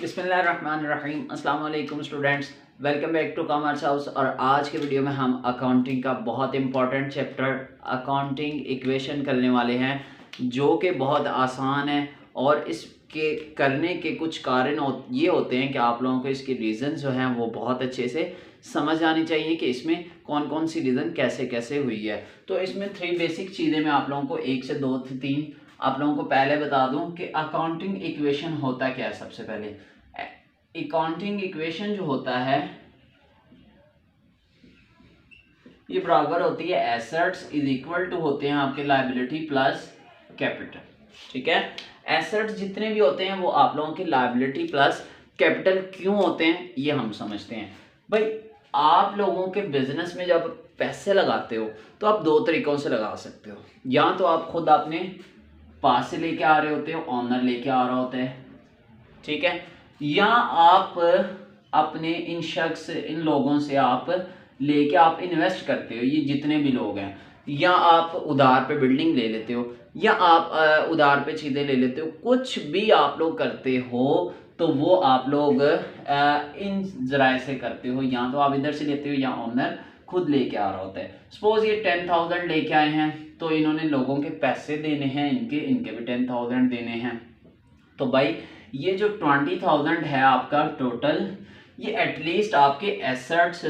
बिस्मिल्लाहिर्रहमानिर्रहीम। अस्सलाम वालेकुम students, welcome back to Commerce House. और आज के वीडियो में हम अकाउंटिंग का बहुत इंपॉर्टेंट चैप्टर अकाउंटिंग इक्वेशन करने वाले हैं, जो कि बहुत आसान है। और इसके करने के कुछ कारण ये होते हैं कि आप लोगों को इसके रीज़न जो हैं वो बहुत अच्छे से समझ आनी चाहिए कि इसमें कौन कौन सी रीज़न कैसे कैसे हुई है। तो इसमें 3 बेसिक चीज़ें मैं आप लोगों को 1 से 2 से 3 आप लोगों को पहले बता दूं कि अकाउंटिंग इक्वेशन होता क्या है। सबसे पहले अकाउंटिंग इक्वेशन जो होता है ये बराबर होती है एसेट्स इज इक्वल टू होते हैं आपके लायबिलिटी प्लस कैपिटल। ठीक है, एसेट्स जितने भी होते हैं वो आप लोगों की लायबिलिटी प्लस कैपिटल क्यों होते हैं ये हम समझते हैं। भाई, आप लोगों के बिजनेस में जब पैसे लगाते हो तो आप 2 तरीकों से लगा सकते हो। या तो आप खुद अपने पास से लेके आ रहे होते हो, ऑनर लेके आ रहा होता है, ठीक है, या आप अपने इन शख्स इन लोगों से आप लेके आप इन्वेस्ट करते हो, ये जितने भी लोग हैं, या आप उधार पे बिल्डिंग ले लेते हो, या आप उधार पे चीज़ें ले लेते हो, कुछ भी आप लोग करते हो तो वो आप लोग इन जराए से करते हो। या तो आप इधर से लेते हो या ऑनर खुद लेके आ रहा होता है। सपोज ये 10,000 लेके आए हैं तो इन्होंने लोगों के पैसे देने हैं, इनके भी 10,000 देने हैं। तो भाई ये जो 20,000 है आपका टोटल, ये एटलीस्ट आपके एसेट्स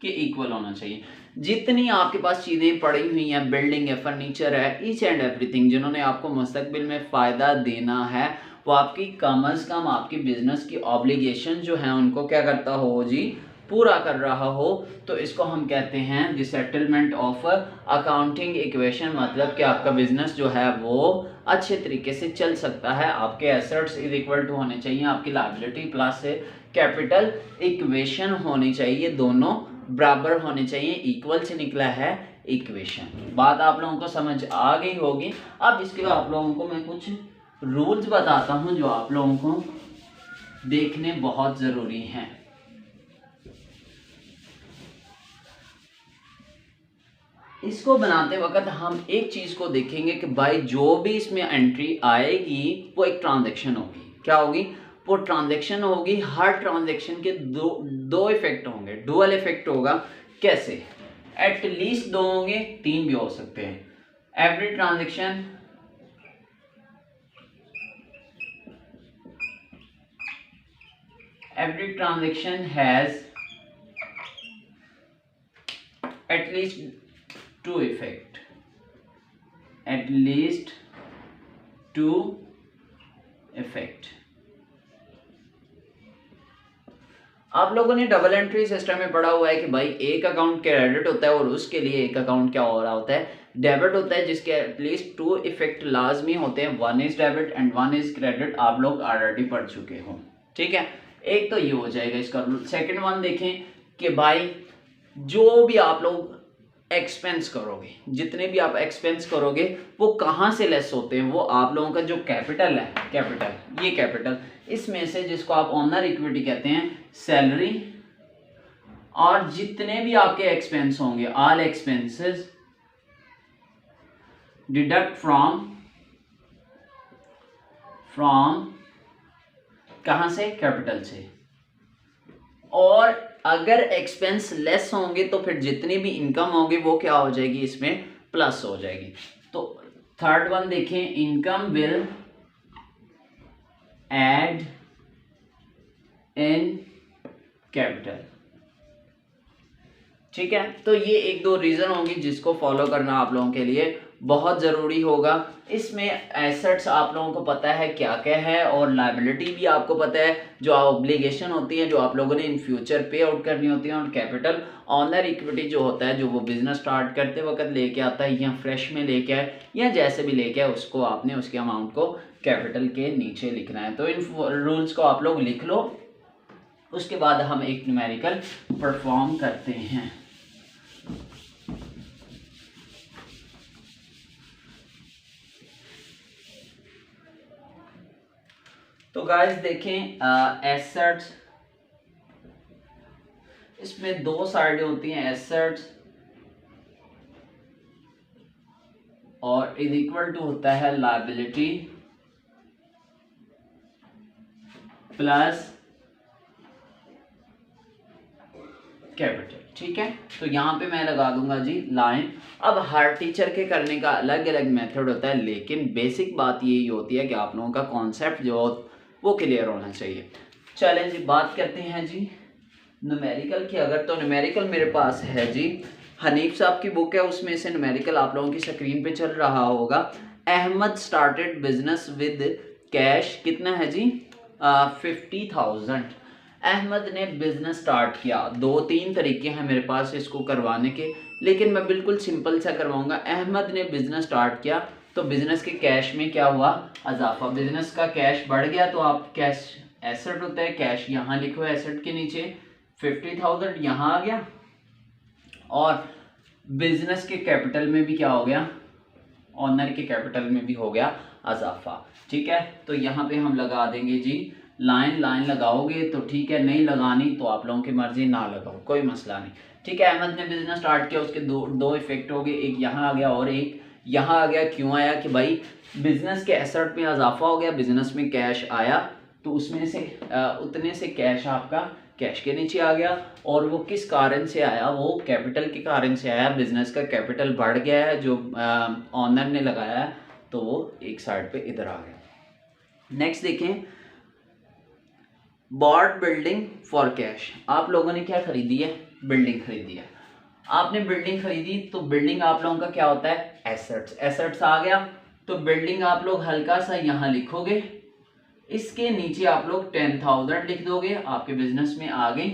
के इक्वल होना चाहिए। जितनी आपके पास चीज़ें पड़ी हुई हैं, बिल्डिंग है, फर्नीचर है, ईच एंड एवरीथिंग, जिन्होंने आपको मुस्तकबिल में फ़ायदा देना है, वो आपकी कम अज़ कम आपकी बिजनेस की ऑब्लिगेशन जो है उनको क्या करता हो जी, पूरा कर रहा हो। तो इसको हम कहते हैं the settlement of accounting equation. मतलब कि आपका बिजनेस जो है वो अच्छे तरीके से चल सकता है। आपके एसेट्स इज इक्वल टू होने चाहिए आपकी लायबिलिटी प्लस कैपिटल, इक्वेशन होनी चाहिए, दोनों बराबर होने चाहिए। इक्वल से निकला है इक्वेशन। बात आप लोगों को समझ आ गई होगी। अब इसके बाद आप लोगों को मैं कुछ रूल्स बताता हूं जो आप लोगों को देखने बहुत जरूरी हैं। इसको बनाते वक्त हम एक चीज को देखेंगे कि भाई जो भी इसमें एंट्री आएगी वो एक ट्रांजैक्शन होगी। क्या होगी? वो ट्रांजैक्शन होगी। हर ट्रांजैक्शन के दो इफेक्ट होंगे, डुअल इफेक्ट होगा। कैसे? एटलीस्ट 2 होंगे, 3 भी हो सकते हैं। Every transaction has at least 2 effect, at least 2 effect। आप लोगों ने डबल एंट्री सिस्टम में पढ़ा हुआ है कि भाई एक अकाउंट क्रेडिट होता है और उसके लिए एक अकाउंट क्या हो रहा होता है, डेबिट होता है, जिसके एटलीस्ट 2 इफेक्ट लाजमी होते हैं। 1 is debit and 1 is credit. आप लोग ऑलरेडी पढ़ चुके हो, ठीक है। एक तो ये हो जाएगा इसका रूल। सेकेंड वन देखें कि भाई जो भी आप लोग एक्सपेंस करोगे, जितने भी आप एक्सपेंस करोगे वो कहाँ से लेस होते हैं? वो आप लोगों का जो कैपिटल है, कैपिटल, ये कैपिटल, इसमें से जिसको आप ओनर इक्विटी कहते हैं, सैलरी, और जितने भी आपके एक्सपेंस होंगे, ऑल एक्सपेंसेस डिडक्ट फ्रॉम कहाँ से? कैपिटल से। और अगर एक्सपेंस लेस होंगे तो फिर जितनी भी इनकम होगी वो क्या हो जाएगी? इसमें प्लस हो जाएगी। तो थर्ड वन देखें, income will add in capital. ठीक है, तो ये 1-2 रीजन होंगी जिसको फॉलो करना आप लोगों के लिए बहुत ज़रूरी होगा। इसमें एसेट्स आप लोगों को पता है क्या क्या है, और लायबिलिटी भी आपको पता है, जो ऑब्लिगेशन होती है जो आप लोगों ने इन फ्यूचर पे आउट करनी होती है। और कैपिटल, ऑनर इक्विटी जो होता है, जो वो बिजनेस स्टार्ट करते वक्त लेके आता है, या फ्रेश में लेके आए या जैसे भी लेके आए, उसको आपने उसके अमाउंट को कैपिटल के नीचे लिखना है। तो इन रूल्स को आप लोग लिख लो। उसके बाद हम एक न्यूमेरिकल परफॉर्म करते हैं। तो गाइस देखें, एसेट्स, इसमें 2 साइडें होती हैं, एसेट्स और इज इक्वल टू होता है लायबिलिटी प्लस कैपिटल। ठीक है, तो यहाँ पे मैं लगा दूंगा जी लाइन। अब हर टीचर के करने का अलग अलग मेथड होता है, लेकिन बेसिक बात यही होती है कि आप लोगों का कॉन्सेप्ट जो वो क्लियर होना चाहिए। चलें जी, बात करते हैं जी न्यूमेरिकल की। अगर तो न्यूमेरिकल मेरे पास है जी, हनीफ साहब की बुक है, उसमें से न्यूमेरिकल आप लोगों की स्क्रीन पे चल रहा होगा। Ahmad started business with cash, कितना है जी 50,000। अहमद ने बिजनेस स्टार्ट किया। 2-3 तरीके हैं मेरे पास इसको करवाने के, लेकिन मैं बिल्कुल सिंपल सा करवाऊंगा। अहमद ने बिजनेस स्टार्ट किया तो बिजनेस के कैश में क्या हुआ, इजाफा। बिजनेस का कैश बढ़ गया तो आप कैश एसेट होता है, कैश यहाँ लिखो एसेट के नीचे, 50,000 यहाँ आ गया। और बिजनेस के कैपिटल में भी क्या हो गया, ऑनर के कैपिटल में भी हो गया इजाफा। ठीक है, तो यहाँ पे हम लगा देंगे जी लाइन। लाइन लगाओगे तो ठीक है, नहीं लगानी तो आप लोगों की मर्जी, ना लगाओ कोई मसला नहीं। ठीक है, अहमद ने बिजनेस स्टार्ट किया, उसके दो इफेक्ट हो गए, एक यहाँ आ गया और एक यहाँ आ गया। क्यों आया कि भाई बिजनेस के एसेट में इजाफा हो गया, बिजनेस में कैश आया, तो उसमें से उतने से कैश आपका कैश के नीचे आ गया। और वो किस कारण से आया, वो कैपिटल के कारण से आया। बिजनेस का कैपिटल बढ़ गया है जो ऑनर ने लगाया है, तो वो एक साइड पे इधर आ गया। नेक्स्ट देखें, बॉट बिल्डिंग फॉर कैश। आप लोगों ने क्या खरीदी है, बिल्डिंग खरीदी है। आपने बिल्डिंग खरीदी तो बिल्डिंग आप लोगों का क्या होता है, एसेट्स। एसेट्स आ गया तो बिल्डिंग आप लोग हल्का सा यहाँ लिखोगे, इसके नीचे आप लोग 10,000 लिख दोगे, आपके बिजनेस में आ गई।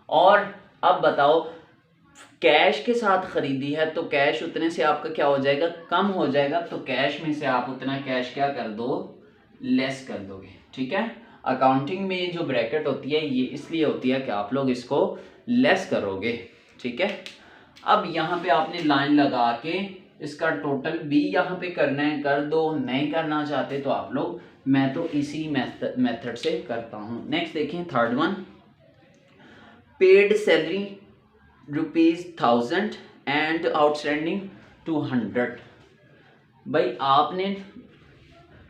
और अब बताओ, कैश के साथ खरीदी है तो कैश उतने से आपका क्या हो जाएगा, कम हो जाएगा। तो कैश में से आप उतना कैश क्या कर दो, लेस कर दोगे। ठीक है, अकाउंटिंग में जो ब्रैकेट होती है ये इसलिए होती है कि आप लोग इसको लेस करोगे। ठीक है, अब यहाँ पे आपने लाइन लगा के इसका टोटल भी यहाँ पे करना है, कर दो। नहीं करना चाहते तो आप लोग, मैं तो इसी मेथड से करता हूँ। नेक्स्ट देखें, third one, paid salary ₹1000 and outstanding 200। भाई आपने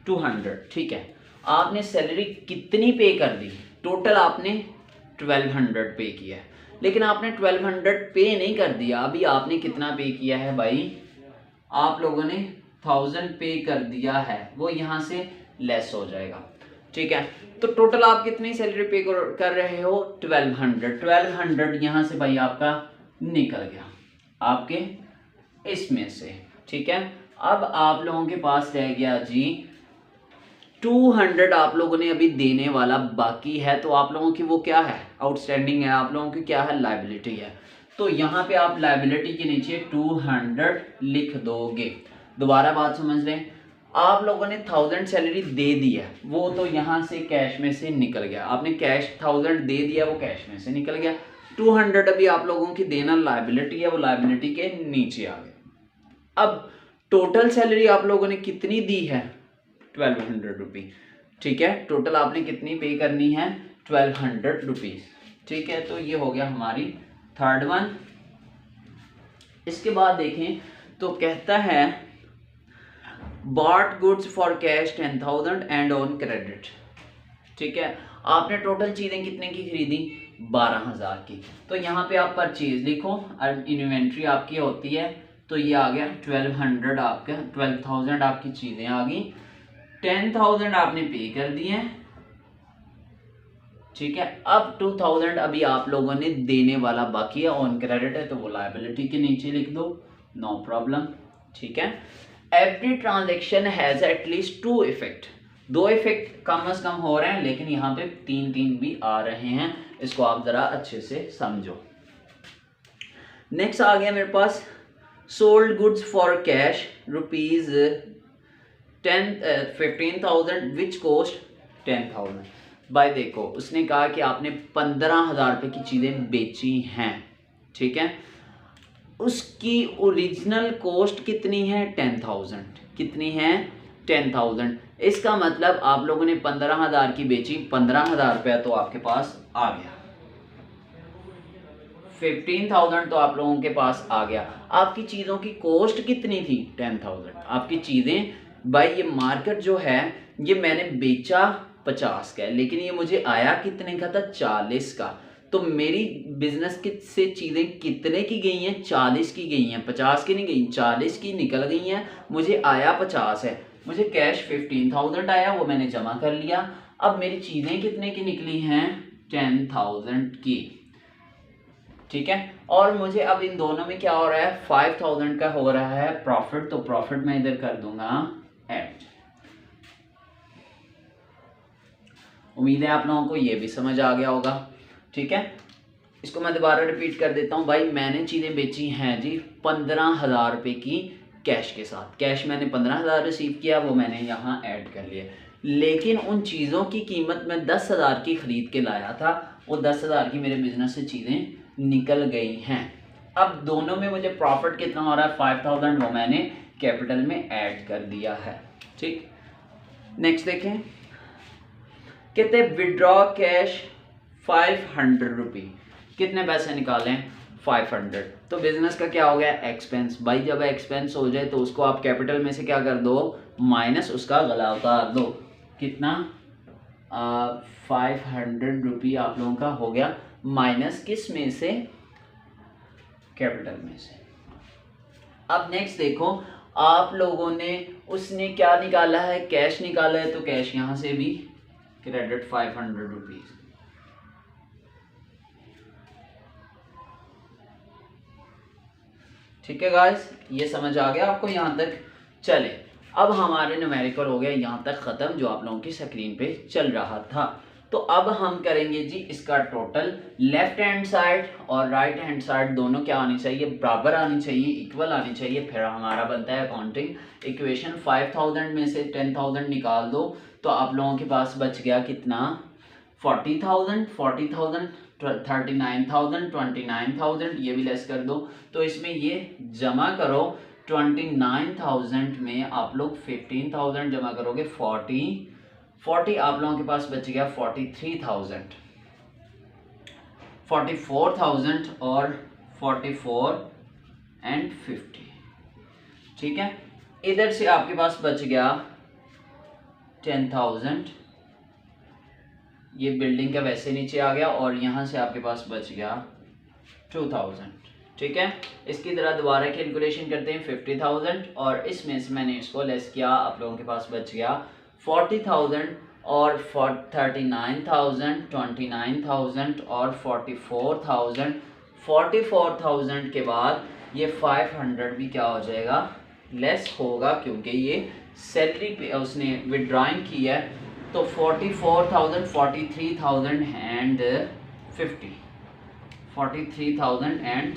200, ठीक है, आपने सैलरी कितनी पे कर दी, टोटल आपने 1200 पे किया है, लेकिन आपने 1200 पे नहीं कर दिया। अभी आपने कितना पे किया है भाई, आप लोगों ने 1000 पे कर दिया है, वो यहाँ से लेस हो जाएगा। ठीक है, तो टोटल आप कितनी सैलरी पे कर रहे हो, 1200। 1200 यहाँ से भाई आपका निकल गया आपके इसमें से। ठीक है, अब आप लोगों के पास रह गया जी 200। आप लोगों ने अभी देने वाला बाकी है, तो आप लोगों की वो क्या है, आउटस्टैंडिंग है, आप लोगों की क्या है, लायबिलिटी है। तो यहाँ पे आप लायबिलिटी के नीचे 200 लिख दोगे। दोबारा बात समझ लें, आप लोगों ने 1000 सैलरी दे दी है, वो तो यहाँ से कैश में से निकल गया। आपने कैश 1000 दे दिया, वो कैश में से निकल गया। 200 अभी आप लोगों की देना लायबिलिटी है, वो लायबिलिटी के नीचे आ गया। अब टोटल सैलरी आप लोगों ने कितनी दी है, 1200 रुपीज। ठीक है, टोटल आपने कितनी पे करनी है, 1200 रुपीज। ठीक है, तो ये हो गया हमारी थर्ड वन। इसके बाद देखें तो कहता है bought goods for cash 10,000 and on credit. ठीक है, आपने टोटल चीजें कितने की खरीदी, 12,000 की। तो यहाँ पे आप परचेज लिखो, इन्वेंट्री आपकी होती है, तो ये आ गया 1200 आपका, 12,000 आपकी चीजें आ गई, 10,000 आपने पे कर दिए। ठीक है, अब 2,000 अभी आप लोगों ने देने वाला बाकी है, ऑन क्रेडिट है, तो वो लायबिलिटी के नीचे लिख दो, नो प्रॉब्लम। ठीक है, every transaction has at least 2 effect. 2 effect कम से कम हो रहे हैं, लेकिन यहाँ पे 3 भी आ रहे हैं, इसको आप जरा अच्छे से समझो। नेक्स्ट आ गया मेरे पास, sold goods for cash ₹15,000 which cost 10,000। भाई देखो, उसने कहा कि आपने 15,000 रुपये की चीज़ें बेची हैं। ठीक है, उसकी ओरिजिनल कॉस्ट कितनी है, 10,000। कितनी है, 10,000। इसका मतलब आप लोगों ने 15,000 की बेची, 15,000 रुपया तो आपके पास आ गया, 15,000 तो आप लोगों के पास आ गया। आपकी चीज़ों की कॉस्ट कितनी थी, 10,000। आपकी चीज़ें, भाई ये मार्केट जो है, ये मैंने बेचा 50 का है, लेकिन ये मुझे आया कितने का था, 40 का। तो मेरी बिजनेस से चीज़ें कितने की गई हैं, 40 की गई हैं, 50 की नहीं गई, 40 की निकल गई हैं। मुझे आया 50 है, मुझे कैश 15,000 आया, वो मैंने जमा कर लिया। अब मेरी चीज़ें कितने की निकली हैं, 10,000 की, ठीक है। और मुझे अब इन दोनों में क्या हो रहा है, 5,000 का हो रहा है प्रॉफिट। तो प्रॉफिट मैं इधर कर दूंगा ऐड। उम्मीद है आप लोगों को ये भी समझ आ गया होगा, ठीक है। इसको मैं दोबारा रिपीट कर देता हूँ भाई। मैंने चीज़ें बेची हैं जी 15,000 रुपये की कैश के साथ। कैश मैंने 15,000 रिसीव किया, वो मैंने यहाँ ऐड कर लिया। लेकिन उन चीज़ों की कीमत मैं 10,000 की ख़रीद के लाया था, वो 10,000 की मेरे बिजनेस से चीज़ें निकल गई हैं। अब दोनों में मुझे प्रॉफिट कितना हो रहा है, 5,000, वो मैंने कैपिटल में ऐड कर दिया है, ठीक। नेक्स्ट देखें, कहते हैं विड्रॉ कैश 500 रुपये। कितने पैसे निकालें, 500। तो बिजनेस का क्या हो गया, एक्सपेंस। भाई जब एक्सपेंस हो जाए तो उसको आप कैपिटल में से क्या कर दो, माइनस उसका गला उतार दो। कितना, 500 रुपये आप लोगों का हो गया माइनस किस में से, कैपिटल में से। अब नेक्स्ट देखो, आप लोगों ने उसने क्या निकाला है, कैश निकाला है, तो कैश यहां से भी क्रेडिट 500 रुपीज। ठीक है गाइस, ये समझ आ गया आपको यहां तक। चले, अब हमारे न्यूमेरिकल हो गया यहां तक ख़त्म, जो आप लोगों की स्क्रीन पे चल रहा था। तो अब हम करेंगे जी इसका टोटल। लेफ्ट हैंड साइड और राइट हैंड साइड दोनों क्या आनी चाहिए, बराबर आनी चाहिए, इक्वल आनी चाहिए। फिर हमारा बनता है अकाउंटिंग इक्वेशन। 5,000 में से 10,000 निकाल दो, तो आप लोगों के पास बच गया कितना, 40,000, 39,000, 29,000, ये भी लेस कर दो। तो इसमें ये जमा करो, 29,000 में आप लोग 15,000 जमा करोगे, 40 आप लोगों के पास बच गया 43,000, 44,000 और 44 एंड 50, ठीक है। इधर से आपके पास बच गया 10,000, ये बिल्डिंग का वैसे नीचे आ गया, और यहाँ से आपके पास बच गया 2,000, ठीक है। इसकी तरह दोबारा कैलकुलेशन करते हैं, 50,000 और इसमें से मैंने इसको लेस किया, आप लोगों के पास बच गया 40,000 और 39,000, 29,000 और 44,000। 44,000 के बाद ये 500 भी क्या हो जाएगा, लेस होगा, क्योंकि ये सैलरी पे उसने विड्रॉइंग की है। तो 44,000, 43,000 एंड 50, 43,000 एंड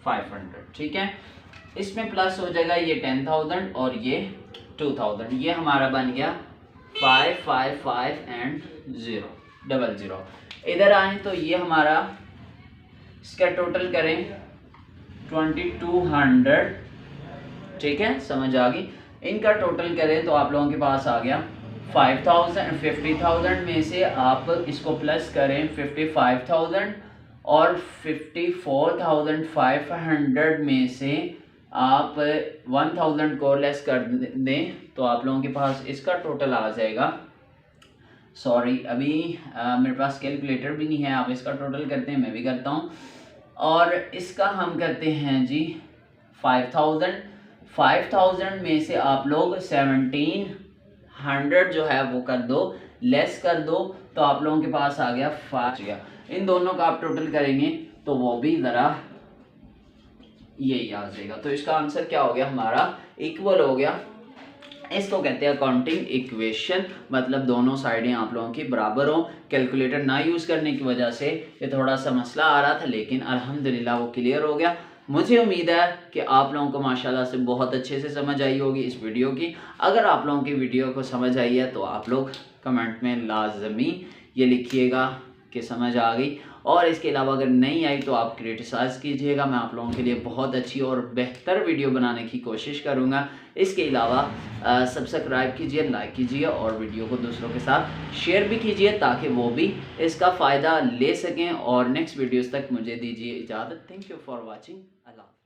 500, ठीक है। इसमें प्लस हो जाएगा ये 10,000 और ये 2,000। ये हमारा बन गया 555 एंड 000। इधर आए तो ये हमारा, इसका टोटल करें 2200, ठीक है, समझ आ गई। इनका टोटल करें तो आप लोगों के पास आ गया 50,000 में से आप इसको प्लस करें 55,000 और 54,500 में से आप 1,000 को लेस कर दें, तो आप लोगों के पास इसका टोटल आ जाएगा। सॉरी, अभी मेरे पास कैलकुलेटर भी नहीं है, आप इसका टोटल करते हैं, मैं भी करता हूँ। और इसका हम करते हैं जी 5,000 में से आप लोग 1,700 जो है वो कर दो, लेस कर दो, तो आप लोगों के पास आ गया 5। इन दोनों का आप टोटल करेंगे तो वो भी ज़रा यही आ जाएगा। तो इसका आंसर क्या हो गया हमारा, इक्वल हो गया। इसको कहते हैं अकाउंटिंग इक्वेशन, मतलब दोनों साइडें आप लोगों की बराबर हो। कैलकुलेटर ना यूज़ करने की वजह से ये थोड़ा सा मसला आ रहा था, लेकिन अल्हम्दुलिल्लाह वो क्लियर हो गया। मुझे उम्मीद है कि आप लोगों को माशाल्लाह से बहुत अच्छे से समझ आई होगी इस वीडियो की। अगर आप लोगों की वीडियो को समझ आई है तो आप लोग कमेंट में लाजमी ये लिखिएगा कि समझ आ गई, और इसके अलावा अगर नहीं आई तो आप क्रिटिसाइज़ कीजिएगा। मैं आप लोगों के लिए बहुत अच्छी और बेहतर वीडियो बनाने की कोशिश करूँगा। इसके अलावा सब्सक्राइब कीजिए, लाइक कीजिए और वीडियो को दूसरों के साथ शेयर भी कीजिए, ताकि वो भी इसका फ़ायदा ले सकें। और नेक्स्ट वीडियोज़ तक मुझे दीजिए इजाज़त। Thank you for watching. Allah.